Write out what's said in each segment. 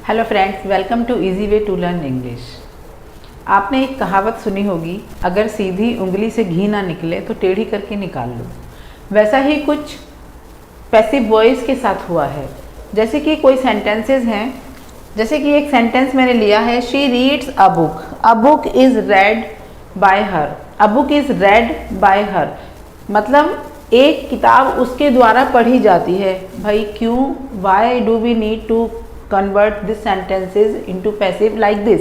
Hello friends, welcome to easy way to learn English. आपने एक कहावत सुनी होगी, अगर सीधी उंगली से घी ना निकले तो टेढ़ी करके निकाल लो। वैसा ही कुछ पैसिव वॉइस के साथ हुआ है। जैसे कि कोई सेंटेंसेस हैं, जैसे कि एक सेंटेंस मैंने लिया है, she reads a book, a book is red by her, a book is red by हर। मतलब एक किताब उसके द्वारा पढ़ी जाती है। भाई क्यों, why do we need to convert this sentences into passive like this?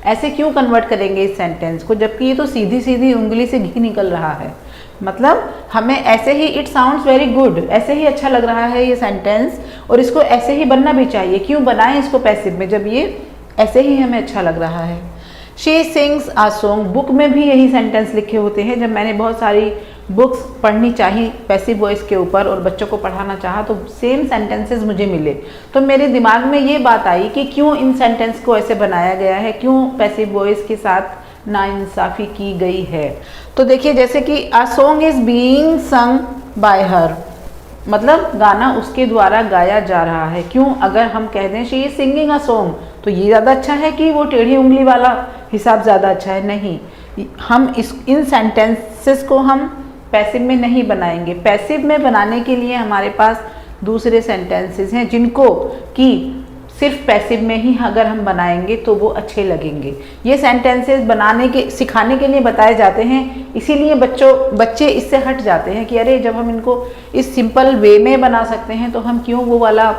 ऐसे क्यों कन्वर्ट करेंगे इस सेंटेंस को, जबकि ये तो सीधी सीधी उंगली से घी निकल रहा है। मतलब हमें ऐसे ही, इट साउंड्स वेरी गुड, ऐसे ही अच्छा लग रहा है ये सेंटेंस, और इसको ऐसे ही बनना भी चाहिए। क्यों बनाएं इसको पैसिव में जब ये ऐसे ही हमें अच्छा लग रहा है। She sings uh song, book में भी यही सेंटेंस लिखे होते हैं। जब मैंने बहुत सारी बुक्स पढ़नी चाहिए पैसिव वॉइस के ऊपर और बच्चों को पढ़ाना चाहा तो सेम सेंटेंसेस मुझे मिले, तो मेरे दिमाग में ये बात आई कि क्यों इन सेंटेंस को ऐसे बनाया गया है, क्यों पैसिव वॉइस के साथ नाइंसाफ़ी की गई है। तो देखिए, जैसे कि a song is being sung by हर, मतलब गाना उसके द्वारा गाया जा रहा है। क्यों, अगर हम कह दें she is singing a song, तो ये ज़्यादा अच्छा है कि वो टेढ़ी उंगली वाला हिसाब ज़्यादा अच्छा है? नहीं, हम इन सेंटेंसेस को हम पैसिव में नहीं बनाएंगे। पैसिव में बनाने के लिए हमारे पास दूसरे सेंटेंसेस हैं, जिनको कि सिर्फ पैसिव में ही अगर हम बनाएंगे तो वो अच्छे लगेंगे। ये सेंटेंसेस बनाने के, सिखाने के लिए बताए जाते हैं, इसीलिए बच्चे इससे हट जाते हैं कि अरे जब हम इनको इस सिंपल वे में बना सकते हैं तो हम क्यों वो वाला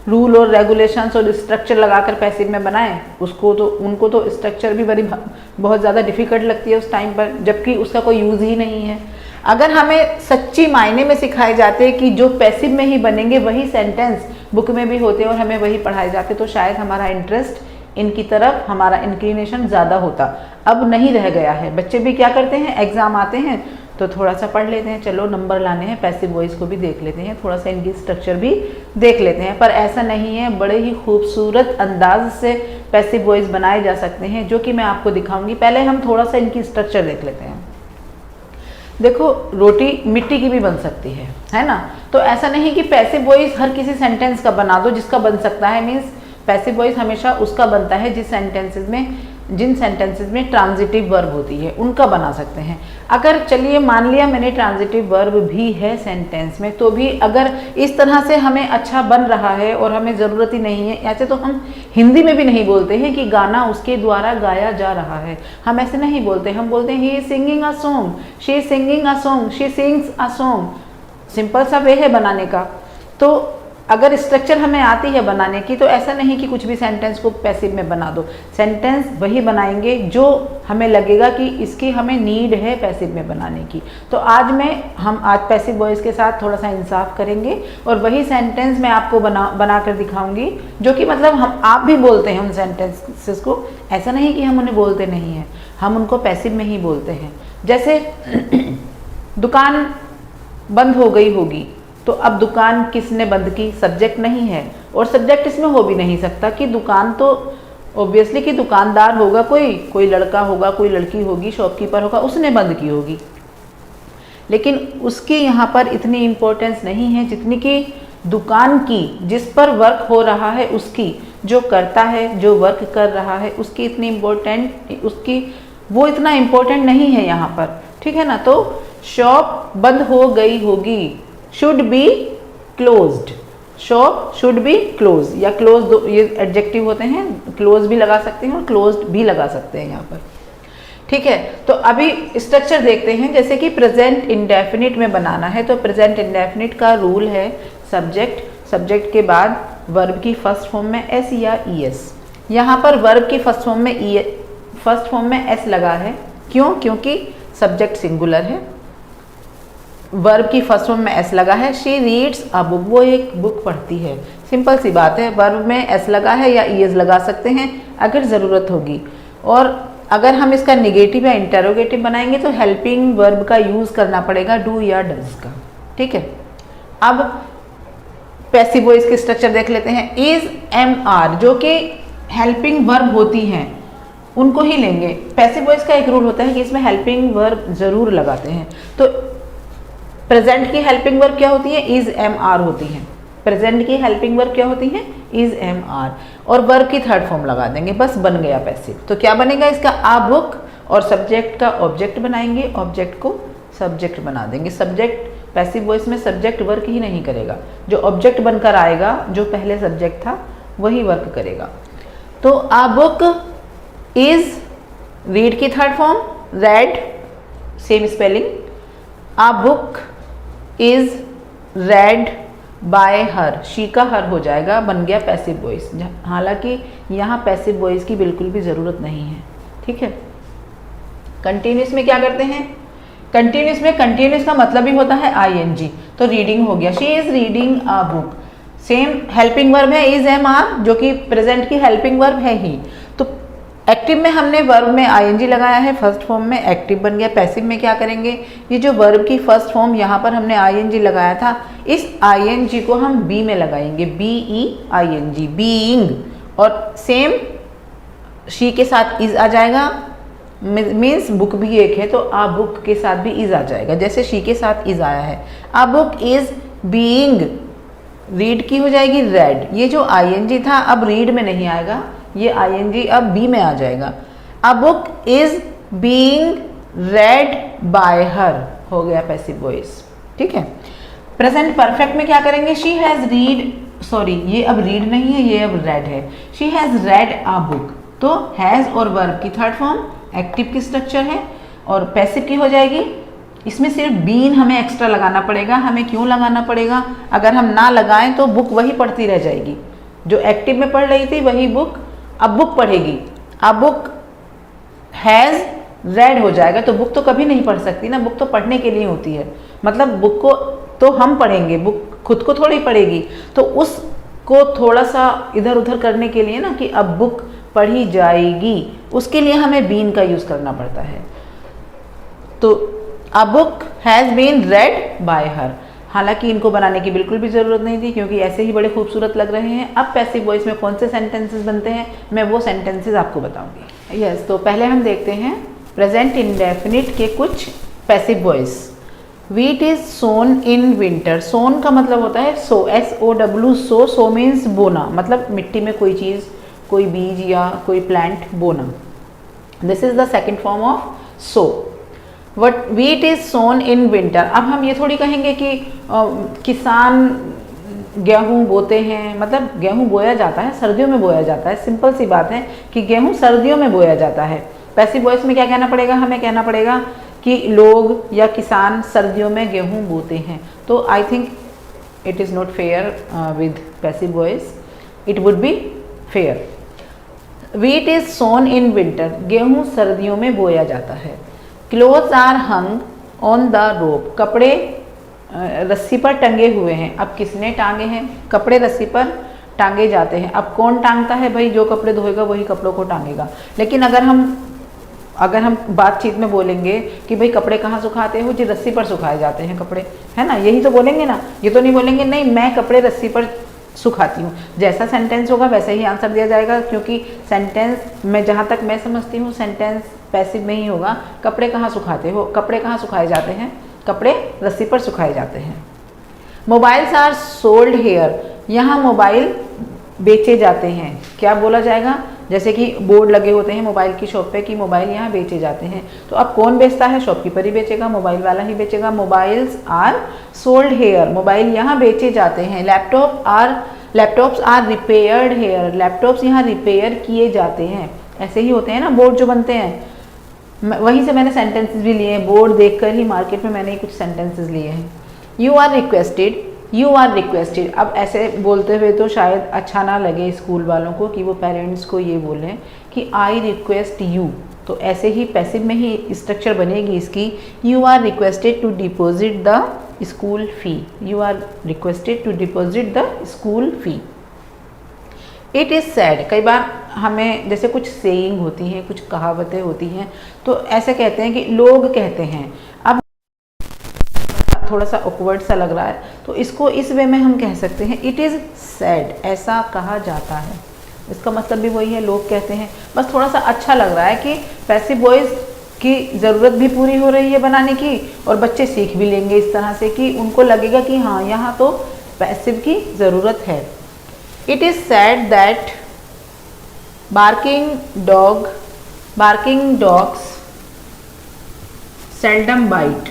रूल और रेगुलेशंस और स्ट्रक्चर लगाकर पैसिव में बनाएं। उनको तो स्ट्रक्चर भी बहुत ज़्यादा डिफ़िकल्ट लगती है उस टाइम पर, जबकि उसका कोई यूज़ ही नहीं है। अगर हमें सच्ची मायने में सिखाए जाते कि जो पैसिव में ही बनेंगे वही सेंटेंस बुक में भी होते और हमें वही पढ़ाए जाते, तो शायद हमारा इंटरेस्ट इनकी तरफ, हमारा इंक्लिनेशन ज़्यादा होता। अब नहीं रह गया है। बच्चे भी क्या करते हैं, एग्ज़ाम आते हैं तो थोड़ा सा पढ़ लेते हैं, चलो नंबर लाने हैं, पैसिव वॉइस को भी देख लेते हैं, थोड़ा सा इनकी स्ट्रक्चर भी देख लेते हैं। पर ऐसा नहीं है, बड़े ही खूबसूरत अंदाज से पैसिव वॉइस बनाए जा सकते हैं, जो कि मैं आपको दिखाऊंगी। पहले हम थोड़ा सा इनकी स्ट्रक्चर देख लेते हैं। देखो, रोटी मिट्टी की भी बन सकती है ना? तो ऐसा नहीं कि पैसिव वॉइस हर किसी सेंटेंस का बना दो जिसका बन सकता है। मीन्स पैसिव वॉइस हमेशा उसका बनता है जिन सेंटेंसेस में ट्रांजिटिव वर्ब होती है, उनका बना सकते हैं। अगर चलिए मान लिया मैंने ट्रांजिटिव वर्ब भी है सेंटेंस में, तो भी अगर इस तरह से हमें अच्छा बन रहा है और हमें ज़रूरत ही नहीं है, ऐसे तो हम हिंदी में भी नहीं बोलते हैं कि गाना उसके द्वारा गाया जा रहा है। हम ऐसे नहीं बोलते, हम बोलते हैं he is singing a song, she is singing a song, she sings a song. Simple सा वे है बनाने का। तो अगर स्ट्रक्चर हमें आती है बनाने की, तो ऐसा नहीं कि कुछ भी सेंटेंस को पैसिव में बना दो। सेंटेंस वही बनाएंगे जो हमें लगेगा कि इसकी हमें नीड है पैसिव में बनाने की। तो हम आज पैसिव वॉइस के साथ थोड़ा सा इंसाफ करेंगे और वही सेंटेंस मैं आपको बना कर दिखाऊंगी, जो कि मतलब आप भी बोलते हैं उन सेंटेंसेस को। ऐसा नहीं कि हम उन्हें बोलते नहीं हैं, हम उनको पैसिव में ही बोलते हैं। जैसे दुकान बंद हो गई होगी, तो अब दुकान किसने बंद की? सब्जेक्ट नहीं है, और सब्जेक्ट इसमें हो भी नहीं सकता कि दुकान तो ऑब्वियसली कि दुकानदार होगा, कोई लड़का होगा, कोई लड़की होगी, शॉपकीपर होगा, उसने बंद की होगी। लेकिन उसकी यहाँ पर इतनी इम्पोर्टेंस नहीं है जितनी कि दुकान की, जिस पर वर्क हो रहा है उसकी, जो करता है, जो वर्क कर रहा है, उसकी इतनी वो इतना इम्पोर्टेंट नहीं है यहाँ पर, ठीक है ना? तो शॉप बंद हो गई होगी, should be closed, shop should be close, या क्लोज ये एडजेक्टिव होते हैं, क्लोज भी लगा सकते हैं और क्लोज्ड भी लगा सकते हैं यहाँ पर, ठीक है? तो अभी स्ट्रक्चर देखते हैं। जैसे कि प्रेजेंट इंडेफिनिट में बनाना है, तो प्रेजेंट इंडेफिनिट का रूल है सब्जेक्ट के बाद वर्ब की फर्स्ट फॉर्म में एस या ई एस। यहाँ पर वर्ब की फर्स्ट फॉर्म में एस लगा है। क्यों? क्योंकि सब्जेक्ट सिंगुलर है। वर्ब की फर्स्ट फॉर्म में एस लगा है। शी रीड्स अ बुक, वो एक बुक पढ़ती है। सिंपल सी बात है, वर्ब में एस लगा है या ई एस लगा सकते हैं अगर ज़रूरत होगी। और अगर हम इसका निगेटिव या इंटेरोगेटिव बनाएंगे तो हेल्पिंग वर्ब का यूज़ करना पड़ेगा, डू या डज का, ठीक है? अब पैसिव वॉइस की स्ट्रक्चर देख लेते हैं। इज, एम, आर, जो कि हेल्पिंग वर्ब होती हैं, उनको ही लेंगे। पैसिव वॉइस का एक रूल होता है कि इसमें हेल्पिंग वर्ब ज़रूर लगाते हैं। तो प्रेजेंट की हेल्पिंग वर्ब क्या होती है? इज, एम, आर होती हैं। प्रेजेंट की हेल्पिंग वर्ब क्या होती हैं? इज एम आर, और वर्ब की थर्ड फॉर्म लगा देंगे, बस बन गया पैसिव। तो क्या बनेगा इसका, आ बुक, और सब्जेक्ट का ऑब्जेक्ट बनाएंगे, ऑब्जेक्ट को सब्जेक्ट बना देंगे। सब्जेक्ट पैसिव वॉइस में सब्जेक्ट वर्क ही नहीं करेगा, जो ऑब्जेक्ट बनकर आएगा, जो पहले सब्जेक्ट था वही वर्क करेगा। तो आ बुक इज, रीड की third form read, same spelling, a book is read by her, she का हर हो जाएगा, बन गया पैसिव वॉइस। हालांकि यहाँ पैसिव वॉइस की बिल्कुल भी ज़रूरत नहीं है, ठीक है। कंटिन्यूस में क्या करते हैं, कंटिन्यूस में कंटिन्यूस का मतलब ही होता है आईएनजी। तो रीडिंग हो गया, she is reading a book, same helping verb है इज एम आर, जो कि प्रेजेंट की हेल्पिंग वर्ब है ही। तो एक्टिव में हमने वर्ब में आईएनजी लगाया है, फर्स्ट फॉर्म में एक्टिव बन गया। पैसिव में क्या करेंगे, ये जो वर्ब की फर्स्ट फॉर्म यहाँ पर हमने आईएनजी लगाया था, इस आईएनजी को हम बी में लगाएंगे, B E I N G, being, और सेम शी के साथ इज आ जाएगा, मीन्स बुक भी एक है तो आ बुक के साथ भी इज आ जाएगा, जैसे शी के साथ इज आया है। आ बुक इज बीइंग, रीड की हो जाएगी रेड, ये जो आईएनजी था अब रीड में नहीं आएगा, ये आईएनजी अब बी में आ जाएगा। A book is being red by हर, हो गया पैसिव वॉइस, ठीक है। प्रेजेंट परफेक्ट में क्या करेंगे, शी हैज रीड, सॉरी ये अब रीड नहीं है, ये अब रेड है, she has red a book. तो हैज और वर्ब की थर्ड फॉर्म, एक्टिव की स्ट्रक्चर है, और पैसिव की हो जाएगी, इसमें सिर्फ बीन हमें एक्स्ट्रा लगाना पड़ेगा। हमें क्यों लगाना पड़ेगा, अगर हम ना लगाएं तो बुक वही पढ़ती रह जाएगी, जो एक्टिव में पढ़ रही थी वही बुक अब बुक पढ़ेगी। अब बुक हैज़ रेड हो जाएगा, तो बुक तो कभी नहीं पढ़ सकती ना, बुक तो पढ़ने के लिए होती है, मतलब बुक को तो हम पढ़ेंगे, बुक खुद को थोड़ी पढ़ेगी। तो उसको थोड़ा सा इधर उधर करने के लिए ना, कि अब बुक पढ़ी जाएगी, उसके लिए हमें बीन का यूज़ करना पड़ता है। तो a book has been read by her, हालांकि इनको बनाने की बिल्कुल भी ज़रूरत नहीं थी, क्योंकि ऐसे ही बड़े खूबसूरत लग रहे हैं। अब पैसिव वॉइस में कौन से सेंटेंसेस बनते हैं, मैं वो सेंटेंसेस आपको बताऊंगी। यस, तो पहले हम देखते हैं प्रेजेंट इंडेफिनिट के कुछ passive voice. Wheat is sown in winter, sown का मतलब होता है सो, SOW, सो मीन्स बोना, मतलब मिट्टी में कोई चीज़, कोई बीज या कोई प्लांट बोना। This is the second form of sow. What wheat is sown in winter, अब हम ये थोड़ी कहेंगे कि किसान गेहूं बोते हैं, मतलब गेहूं बोया जाता है, सर्दियों में बोया जाता है, सिंपल सी बात है कि गेहूं सर्दियों में बोया जाता है। पैसिव वॉइस में क्या कहना पड़ेगा, हमें कहना पड़ेगा कि लोग या किसान सर्दियों में गेहूं बोते हैं। तो I think it is not fair with passive voice, it would be fair. Wheat is sown in winter, गेहूं सर्दियों में बोया जाता है। Clothes are hung on the rope, कपड़े रस्सी पर टंगे हुए हैं। अब किसने टांगे हैं, कपड़े रस्सी पर टांगे जाते हैं। अब कौन टांगता है, भाई जो कपड़े धोएगा वही कपड़ों को टांगेगा। लेकिन अगर हम बातचीत में बोलेंगे कि भाई कपड़े कहाँ सुखाते हो, जी रस्सी पर सुखाए जाते हैं कपड़े, है ना, यही तो बोलेंगे ना। ये तो नहीं बोलेंगे नहीं मैं कपड़े रस्सी पर सुखाती हूँ। जैसा सेंटेंस होगा वैसे ही आंसर दिया जाएगा, क्योंकि सेंटेंस में जहाँ तक मैं समझती हूँ सेंटेंस पैसिव में ही होगा। कपड़े कहाँ सुखाते हो, कपड़े कहाँ सुखाए जाते हैं, कपड़े रस्सी पर सुखाए जाते हैं। मोबाइल्स आर सोल्ड हेयर, यहाँ मोबाइल बेचे जाते हैं। क्या बोला जाएगा, जैसे कि बोर्ड लगे होते हैं मोबाइल की शॉप पे कि मोबाइल यहाँ बेचे जाते हैं। तो अब कौन बेचता है, शॉपकीपर ही बेचेगा, मोबाइल वाला ही बेचेगा। Mobiles are sold here, mobile यहाँ बेचे जाते हैं। Laptops are repaired here, laptops यहाँ रिपेयर किए जाते हैं। ऐसे ही होते हैं ना बोर्ड जो बनते हैं, वहीं से मैंने सेंटेंसेस भी लिए हैं, बोर्ड देखकर ही मार्केट में मैंने कुछ सेंटेंसेस लिए हैं। यू आर रिक्वेस्टेड, अब ऐसे बोलते हुए तो शायद अच्छा ना लगे स्कूल वालों को कि वो पेरेंट्स को ये बोलें कि आई रिक्वेस्ट यू, तो ऐसे ही पैसिव में ही स्ट्रक्चर बनेगी इसकी। You are requested to deposit the school fee, you are requested to deposit the school fee. It is said, कई बार हमें जैसे कुछ सेइंग होती हैं, कुछ कहावतें होती हैं, तो ऐसे कहते हैं कि लोग कहते हैं। अब थोड़ा सा ऑकवर्ड सा लग रहा है, तो इसको इस वे में हम कह सकते हैं इट इज़ सैड, ऐसा कहा जाता है। इसका मतलब भी वही है, लोग कहते हैं, बस थोड़ा सा अच्छा लग रहा है कि पैसिव वॉइस की ज़रूरत भी पूरी हो रही है बनाने की, और बच्चे सीख भी लेंगे इस तरह से कि उनको लगेगा कि हाँ यहाँ तो पैसिव की ज़रूरत है। It is said that barking dogs seldom bite.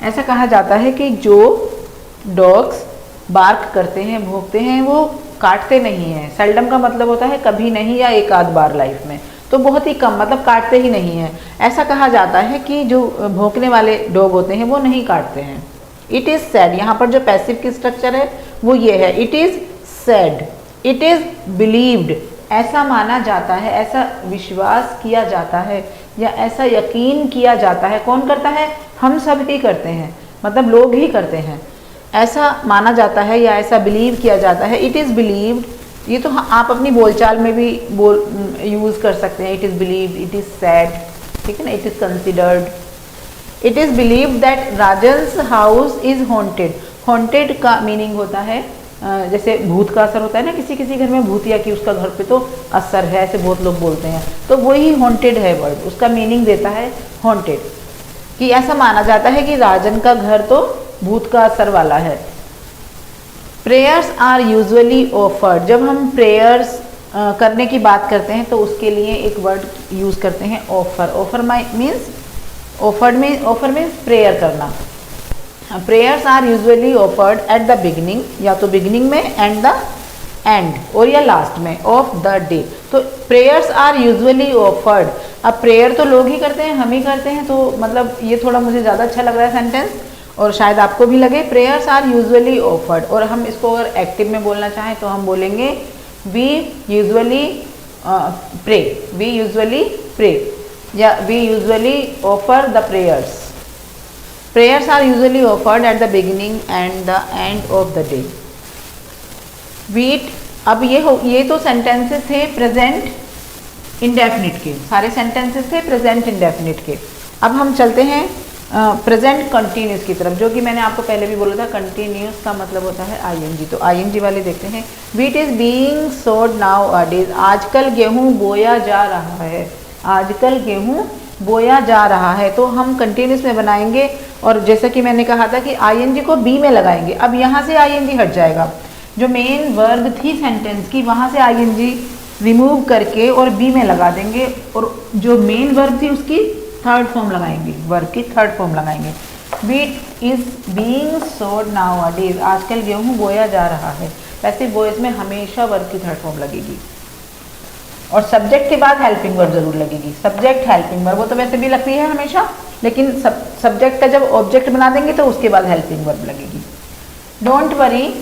ऐसा कहा जाता है कि जो डॉग्स बार्क करते हैं, भौंकते हैं, वो काटते नहीं हैं। सेल्डम का मतलब होता है कभी नहीं या एक आध बार लाइफ में, तो बहुत ही कम, मतलब काटते ही नहीं हैं। ऐसा कहा जाता है कि जो भौंकने वाले डॉग होते हैं वो नहीं काटते हैं। इट इज़ सैड, यहाँ पर जो पैसिव की स्ट्रक्चर है वो ये है, it is sad. It is believed, ऐसा माना जाता है, ऐसा विश्वास किया जाता है या ऐसा यकीन किया जाता है। कौन करता है? हम सब ही करते हैं, मतलब लोग ही करते हैं। ऐसा माना जाता है या ऐसा बिलीव किया जाता है। इट इज़ बिलीव्ड, ये तो आप अपनी बोलचाल में भी यूज़ कर सकते हैं। It is believed, it is said, ठीक है ना। It is considered. It is believed that Rajan's house is haunted. Haunted का मीनिंग होता है जैसे भूत का असर होता है ना, किसी किसी घर में भूतिया कि उसका घर पे तो असर है, ऐसे बहुत लोग बोलते हैं, तो वही हॉन्टेड है वर्ड, उसका मीनिंग देता है हॉन्टेड, कि ऐसा माना जाता है कि राजन का घर तो भूत का असर वाला है। प्रेयर्स आर यूजुअली ऑफर्ड, जब हम प्रेयर्स करने की बात करते हैं तो उसके लिए एक वर्ड यूज़ करते हैं ऑफर। ऑफर मीन्स प्रेयर करना। Prayers are usually offered at the beginning, या तो बिगिनिंग में, एंड द एंड, और या लास्ट में ऑफ द डे। तो प्रेयर्स आर यूजुअली ऑफर्ड, अब प्रेयर तो लोग ही करते हैं, हम ही करते हैं, तो मतलब ये थोड़ा मुझे ज़्यादा अच्छा लग रहा है सेंटेंस, और शायद आपको भी लगे। प्रेयर्स आर यूजुअली ऑफर्ड, और हम इसको अगर एक्टिव में बोलना चाहें तो हम बोलेंगे वी यूजुअली प्रे, या we usually offer the prayers. Prayers are usually offered at the beginning and the end of the day. Wheat, अब ये तो सेंटेंसेस थे प्रेजेंट इंडेफिनिट के, सारे सेंटेंसेस थे प्रेजेंट इंडेफिनिट के। अब हम चलते हैं प्रेजेंट कंटिन्यूस की तरफ, जो कि मैंने आपको पहले भी बोला था, कंटिन्यूस का मतलब होता है आईएनजी। तो आईएनजी वाले देखते हैं। वीट इज़ बीइंग सोड नाउ अ डेज, आजकल गेहूँ बोया जा रहा है। आजकल गेहूँ बोया जा रहा है, तो हम कंटिन्यूस में बनाएंगे, और जैसा कि मैंने कहा था कि आईएनजी को बी में लगाएंगे। अब यहाँ से आईएनजी हट जाएगा, जो मेन वर्ब थी सेंटेंस की वहाँ से आईएनजी रिमूव करके और बी में लगा देंगे, और जो मेन वर्ब थी उसकी थर्ड फॉर्म लगाएंगे, वर्ब की थर्ड फॉर्म लगाएंगे। वीट इज़ बीइंग सोड नाउ अ डेज, आजकल गेहूँ बोया जा रहा है। वैसे वॉइस में हमेशा वर्ब की थर्ड फॉर्म लगेगी, और सब्जेक्ट के बाद हेल्पिंग वर्ब जरूर लगेगी। सब्जेक्ट हेल्पिंग वर्ब वो तो वैसे भी लगती है हमेशा, लेकिन सब्जेक्ट का जब ऑब्जेक्ट बना देंगे तो उसके बाद हेल्पिंग वर्ब लगेगी। डोंट वरी,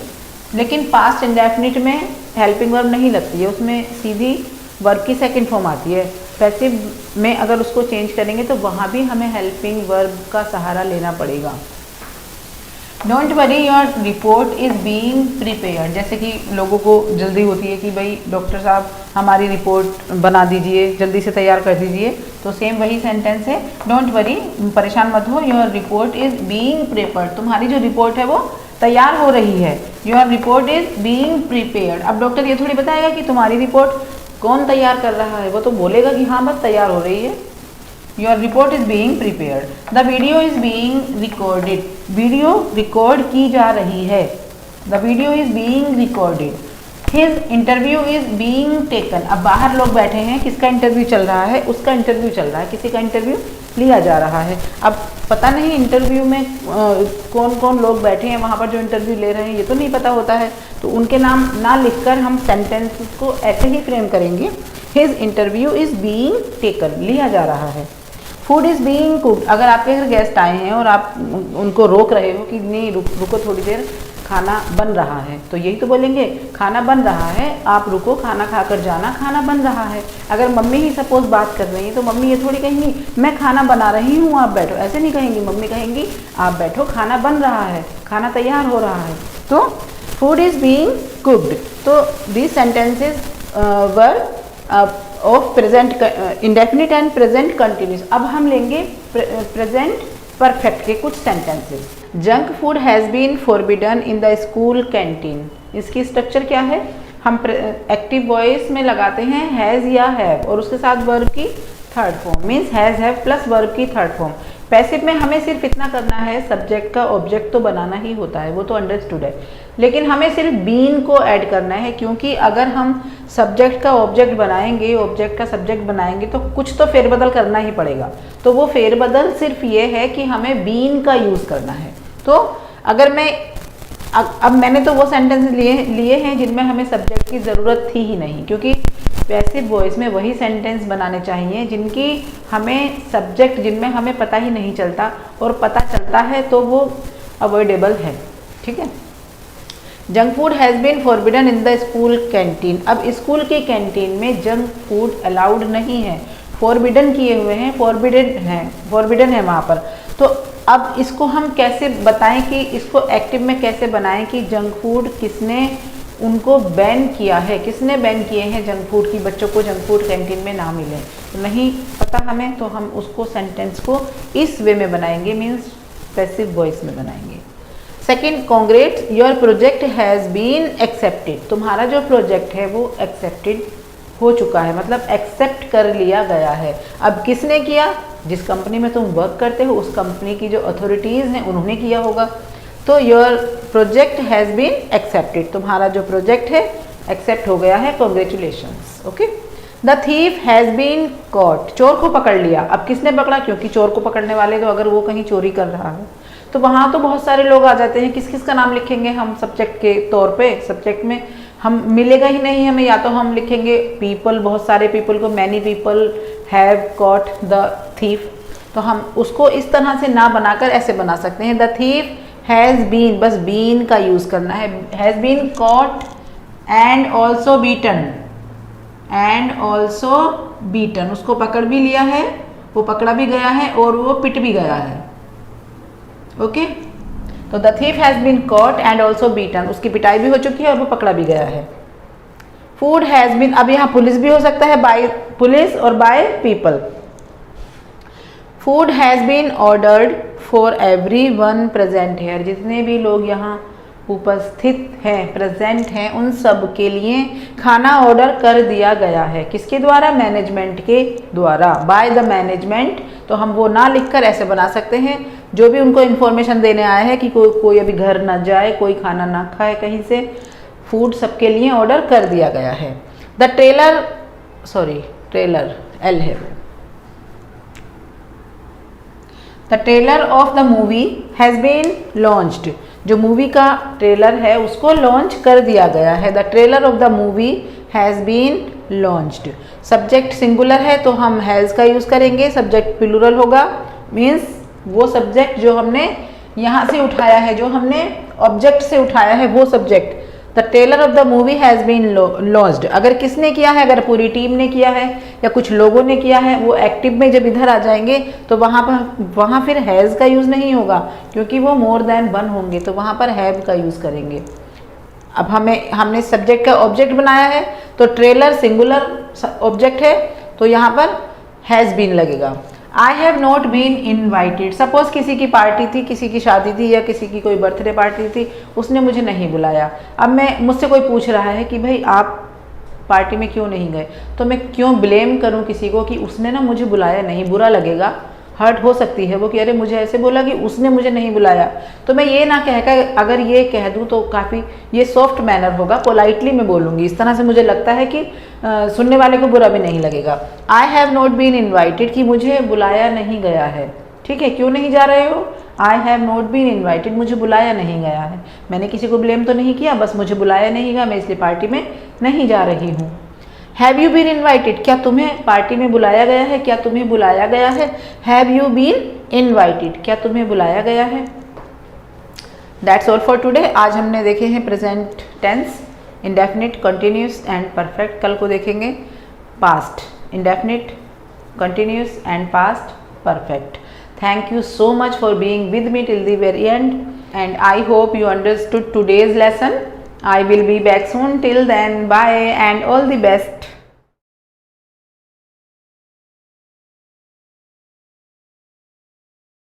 लेकिन पास्ट इंडेफिनिट में हेल्पिंग वर्ब नहीं लगती है, उसमें सीधी वर्ब की सेकंड फॉर्म आती है। पैसिव में अगर उसको चेंज करेंगे तो वहाँ भी हमें हेल्पिंग वर्ब का सहारा लेना पड़ेगा। Don't worry your report is being prepared, जैसे कि लोगों को जल्दी होती है कि भाई डॉक्टर साहब हमारी रिपोर्ट बना दीजिए, जल्दी से तैयार कर दीजिए, तो सेम वही सेंटेंस है। डोंट वरी, परेशान मत हो, your report is being prepared, तुम्हारी जो रिपोर्ट है वो तैयार हो रही है। Your report is being prepared. अब डॉक्टर ये थोड़ी बताएगा कि तुम्हारी रिपोर्ट कौन तैयार कर रहा है, वो तो बोलेगा कि हाँ बस तैयार हो रही है। Your report is being prepared. The video is being recorded, video record की जा रही है। The video is being recorded. His interview is being taken, अब बाहर लोग बैठे हैं, किसका इंटरव्यू चल रहा है? उसका इंटरव्यू चल रहा है, किसी का इंटरव्यू लिया जा रहा है। अब पता नहीं इंटरव्यू में कौन कौन लोग बैठे हैं वहाँ पर जो इंटरव्यू ले रहे हैं, ये तो नहीं पता होता है, तो उनके नाम ना लिखकर हम सेंटेंस को ऐसे ही फ्रेम करेंगे। His interview is being taken, लिया जा रहा है। फूड इज़ बीइंग कुक्ड, अगर आपके घर गेस्ट आए हैं और आप उनको रोक रहे हो कि नहीं रुको थोड़ी देर, खाना बन रहा है, तो यही तो बोलेंगे, खाना बन रहा है, आप रुको, खाना खाकर जाना, खाना बन रहा है। अगर मम्मी ही सपोज बात कर रही है तो मम्मी ये थोड़ी कहेंगी मैं खाना बना रही हूँ आप बैठो, ऐसे नहीं कहेंगी। मम्मी कहेंगी आप बैठो, खाना बन रहा है, खाना तैयार हो रहा है। तो फूड इज़ बीइंग कुक्ड। तो these sentences were of present indefinite and present continuous. अब हम लेंगे प्रेजेंट परफेक्ट के कुछ sentences. Junk food has been forbidden in the school canteen, इसकी स्ट्रक्चर क्या है? हम एक्टिव वॉइस में लगाते हैं हैज़ या हैव, और उसके साथ वर्ब की third form, means has have plus verb की थर्ड फॉर्म। पैसिव में हमें सिर्फ इतना करना है, सब्जेक्ट का ऑब्जेक्ट तो बनाना ही होता है, वो तो अंडरस्टूड है, लेकिन हमें सिर्फ बीन को ऐड करना है, क्योंकि अगर हम सब्जेक्ट का ऑब्जेक्ट बनाएंगे, ऑब्जेक्ट का सब्जेक्ट बनाएंगे तो कुछ तो फेरबदल करना ही पड़ेगा। तो वो फेरबदल सिर्फ ये है कि हमें बीन का यूज़ करना है। तो अगर मैं अब मैंने तो वो सेंटेंस लिए हैं जिनमें हमें सब्जेक्ट की ज़रूरत थी ही नहीं, क्योंकि पैसिव वॉइस में वही सेंटेंस बनाने चाहिए जिनकी हमें सब्जेक्ट, जिनमें हमें पता ही नहीं चलता, और पता चलता है तो वो अवॉइडेबल है। ठीक है। Junk food has been forbidden in the school canteen. अब स्कूल की कैंटीन में जंक फूड अलाउड नहीं है, फॉरबिडन किए हुए हैं, फॉरबिडन है वहाँ पर। तो अब इसको हम कैसे बताएं कि इसको एक्टिव में कैसे बनाएं कि जंक फूड किसने उनको बैन किया है, किसने बैन किए हैं जंक फूड की, बच्चों को जंक फूड कैंटीन में ना मिले। तो नहीं पता हमें, तो हम उसको सेंटेंस को इस वे में बनाएंगे, मीन्स पैसिव वॉइस में बनाएंगे। Second, congrats your project has been accepted. तुम्हारा जो प्रोजेक्ट है वो एक्सेप्टेड हो चुका है, मतलब एक्सेप्ट कर लिया गया है। अब किसने किया? जिस कंपनी में तुम वर्क करते हो उस कंपनी की जो अथॉरिटीज़ हैं उन्होंने किया होगा। तो your project has been accepted, तुम्हारा जो प्रोजेक्ट है एक्सेप्ट हो गया है, congratulations. Okay. The thief has been caught, चोर को पकड़ लिया। अब किसने पकड़ा? क्योंकि चोर को पकड़ने वाले तो अगर वो कहीं चोरी कर रहा है तो वहाँ तो बहुत सारे लोग आ जाते हैं, किस किस का नाम लिखेंगे हम सब्जेक्ट के तौर पे? सब्जेक्ट में हम मिलेगा ही नहीं हमें, या तो हम लिखेंगे पीपल, बहुत सारे पीपल को, many people have caught the thief. तो हम उसको इस तरह से ना बनाकर ऐसे बना सकते हैं, द थीफ हैज़ बीन, बस बीन का यूज़ करना है। Has been caught and also beaten, and also beaten, उसको पकड़ भी लिया है, वो पकड़ा भी गया है और वो पिट भी गया है। ओके। तो the thief has been caught and also beaten, उसकी पिटाई भी हो चुकी है और वो पकड़ा भी गया है। फूड हैज़ बीन, अब यहाँ पुलिस भी हो सकता है, बाय पुलिस और by people. Food has been ordered for everyone present here, जितने भी लोग यहाँ उपस्थित हैं, प्रेजेंट हैं, उन सब के लिए खाना ऑर्डर कर दिया गया है। किसके द्वारा? मैनेजमेंट के द्वारा, बाय द मैनेजमेंट। तो हम वो ना लिखकर ऐसे बना सकते हैं, जो भी उनको इन्फॉर्मेशन देने आया है कि कोई अभी घर ना जाए, कोई खाना ना खाए कहीं से, फूड सबके लिए ऑर्डर कर दिया गया है। द ट्रेलर एल है वो। The trailer of the movie has been launched, जो मूवी का ट्रेलर है उसको लॉन्च कर दिया गया है। The trailer of the movie has been launched. Subject singular है तो हम हैज़ का यूज़ करेंगे, सब्जेक्ट प्लूरल होगा, मीन्स वो सब्जेक्ट जो हमने यहाँ से उठाया है, जो हमने ऑब्जेक्ट से उठाया है वो subject. The trailer of the movie has been launched, अगर किसने किया है, अगर पूरी टीम ने किया है या कुछ लोगों ने किया है, वो एक्टिव में जब इधर आ जाएंगे तो वहाँ फिर हैज़ का यूज़ नहीं होगा, क्योंकि वो मोर देन वन होंगे, तो वहाँ पर हैव का यूज़ करेंगे। अब हमने सब्जेक्ट का ऑब्जेक्ट बनाया है, तो ट्रेलर सिंगुलर ऑब्जेक्ट है तो यहाँ पर हैज़ बीन लगेगा। I have not been invited, suppose किसी की पार्टी थी, किसी की शादी थी या किसी की कोई बर्थडे पार्टी थी, उसने मुझे नहीं बुलाया। अब मुझसे कोई पूछ रहा है कि भाई आप पार्टी में क्यों नहीं गए, तो मैं क्यों ब्लेम करूं किसी को कि उसने ना मुझे बुलाया नहीं, बुरा लगेगा, हर्ट हो सकती है वो कि अरे मुझे ऐसे बोला कि उसने मुझे नहीं बुलाया। तो मैं ये ना कहकर अगर ये कह दूं तो काफ़ी ये सॉफ्ट मैनर होगा, पोलाइटली मैं बोलूँगी, इस तरह से मुझे लगता है कि सुनने वाले को बुरा भी नहीं लगेगा। I have not been invited, कि मुझे बुलाया नहीं गया है। ठीक है, क्यों नहीं जा रहे हो? I have not been invited, मुझे बुलाया नहीं गया है। मैंने किसी को ब्लेम तो नहीं किया, बस मुझे बुलाया नहीं गया, मैं इसलिए पार्टी में नहीं जा रही हूँ। हैव यू बीन इन्वाइटेड, क्या तुम्हें पार्टी में बुलाया गया है? क्या तुम्हें बुलाया गया है? हैव यू बीन इन्वाइटेड, क्या तुम्हें बुलाया गया है? That's all for today. आज हमने देखे हैं present tense, indefinite, continuous and perfect. कल को देखेंगे past, indefinite, continuous and past perfect. Thank you so much for being with me till the very end, and I hope you understood today's lesson. I will be back soon. Till then, bye and all the best.